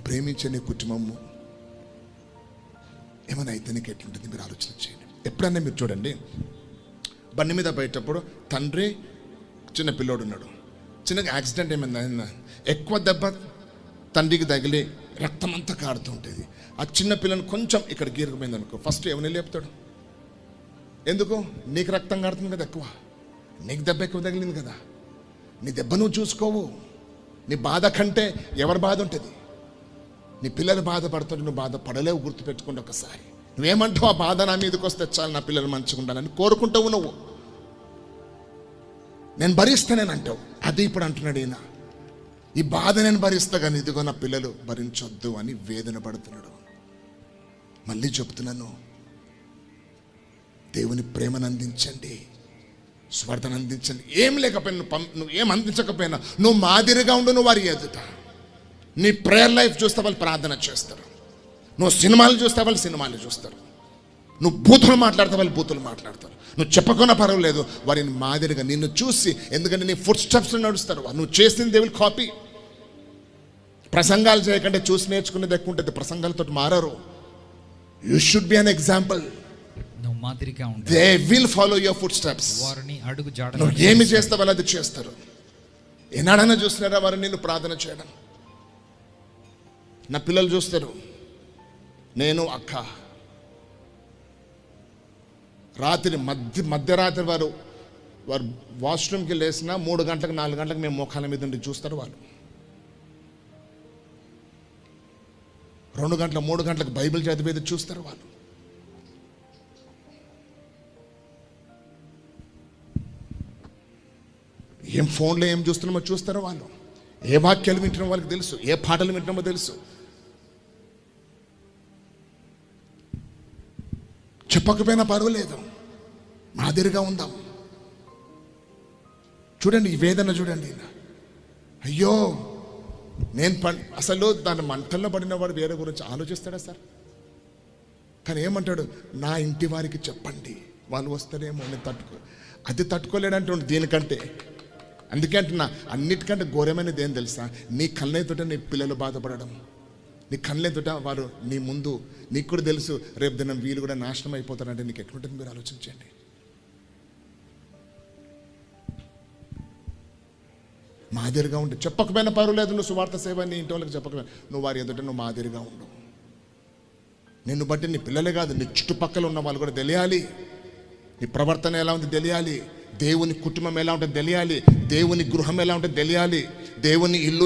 ప్రేమించే నీ కుటుంబము ఏమైనా అయితే నీకు ఎట్లుంటుంది మీరు ఆలోచన చేయండి. ఎప్పుడన్నా మీరు చూడండి, బండి మీద పోయేటప్పుడు తండ్రి చిన్న పిల్లోడు ఉన్నాడు, చిన్నగా యాక్సిడెంట్ ఏమైందా, ఎక్కువ దెబ్బ తండ్రికి తగిలి రక్తం అంతా కారుతూ ఉంటుంది. ఆ చిన్న పిల్లని కొంచెం ఇక్కడ గీరకపోయింది అనుకో, ఫస్ట్ ఎవరిని లేపుతాడు? ఎందుకు? నీకు రక్తం కారుతుంది కదా ఎక్కువ, నీకు దెబ్బ ఎక్కువ తగిలింది కదా, నీ దెబ్బ నువ్వు చూసుకోవు. నీ బాధ కంటే ఎవరి బాధ ఉంటుంది? నీ పిల్లలు బాధపడుతుంటే నువ్వు బాధపడలేవు. గుర్తుపెట్టుకుంటే ఒకసారి నువ్వేమంటావు? ఆ బాధ నా మీదకి వస్తే చాలు, నా పిల్లలు మంచిగా ఉండాలని కోరుకుంటావు నువ్వు. నేను భరిస్తానని అంటావు. అది ఇప్పుడు అంటున్నాడు ఈయన, ఈ బాధ నేను భరిస్తా కానీ ఇదిగో నా పిల్లలు భరించొద్దు అని వేదన పడుతున్నాడు. మళ్ళీ చెప్తున్నాను, దేవుని ప్రేమను అందించండి, స్వార్థను అందించండి. ఏం లేకపోయినా నువ్వు ఏం అందించకపోయినా నువ్వు మాదిరిగా ఉండు. నువ్వు వారి ఎదుట నీ ప్రేయర్ లైఫ్ చూస్తే వాళ్ళు ప్రార్థన చేస్తారు, నువ్వు సినిమాలు చూస్తే వాళ్ళు సినిమాలు చూస్తారు, నువ్వు బూతులు మాట్లాడితే వాళ్ళు బూతులు మాట్లాడతారు. నువ్వు చెప్పకుండా పర్వాలేదు, వారిని మాదిరిగా నిన్ను చూసి, ఎందుకంటే నీ ఫుట్ స్టెప్స్లో నడుస్తారు. నువ్వు చేసింది దే విల్ కాపీ. ప్రసంగాలు చేయకంటే చూసి నేర్చుకునేది ఎక్కువ ఉంటుంది, ప్రసంగాలతో మారరు. You should be an example. They will follow your foot steps. నువ్వు ఏమి చేస్తావు వాళ్ళు అది చేస్తారు. ఏనాడైనా చూస్తున్నారా వారు నిన్ను ప్రార్థన చేయడం? నా పిల్లలు చూస్తారు, నేను అక్క రాత్రి మధ్యరాత్రి వారు వాష్రూమ్కి లేసినా 3 గంటలకు 4 గంటలకు మేము మోకాల మీద ఉండి చూస్తారు. వాళ్ళు 2 గంటల 3 గంటలకు బైబిల్ చదివేది చూస్తారు. వాళ్ళు ఏం ఫోన్లో ఏం చూస్తున్నామో చూస్తారో, వాళ్ళు ఏ వాక్యాలు వింటున్నామో వాళ్ళకి తెలుసు, ఏ పాటలు వింటున్నామో తెలుసు. చెప్పకపోయినా పర్వాలేదు, మాదిరిగా ఉందాం. చూడండి ఈ వేదన చూడండి. అయ్యో నేను అసలు దాని మంటల్లో పడిన వాడు వేరే గురించి ఆలోచిస్తాడా సార్? కానీ ఏమంటాడు? నా ఇంటి వారికి చెప్పండి, వాళ్ళు వస్తారేమో, నేను అది తట్టుకోలేడంటే దీనికంటే. అందుకే అంటున్నా, అన్నిటికంటే ఘోరమైనది ఏం తెలుసా? నీ కళ్ళతోట నీ పిల్లలు బాధపడడం, నీ కళ్ళతోట వారు నీ ముందు, నీకు కూడా తెలుసు రేపు దినం వీళ్ళు కూడా నాశనం అయిపోతారంటే నీకు ఎట్లుంటుంది మీరు ఆలోచించండి. మాదిరిగా ఉండు. చెప్పకపోయినా పర్వాలేదు, నువ్వు సువార్త సేవ నీ ఇంటి వాళ్ళకి చెప్పకపోయినా నువ్వు వారి ఎదుట నువ్వు మాదిరిగా ఉండు. నిన్ను బట్టి నీ పిల్లలే కాదు, నీ చుట్టుపక్కల ఉన్న వాళ్ళు కూడా తెలియాలి. నీ ప్రవర్తన ఎలా ఉంది తెలియాలి, దేవుని కుటుంబం ఎలా ఉంటుంది తెలియాలి, దేవుని గృహం ఎలా ఉంటుంది తెలియాలి, దేవుని ఇల్లు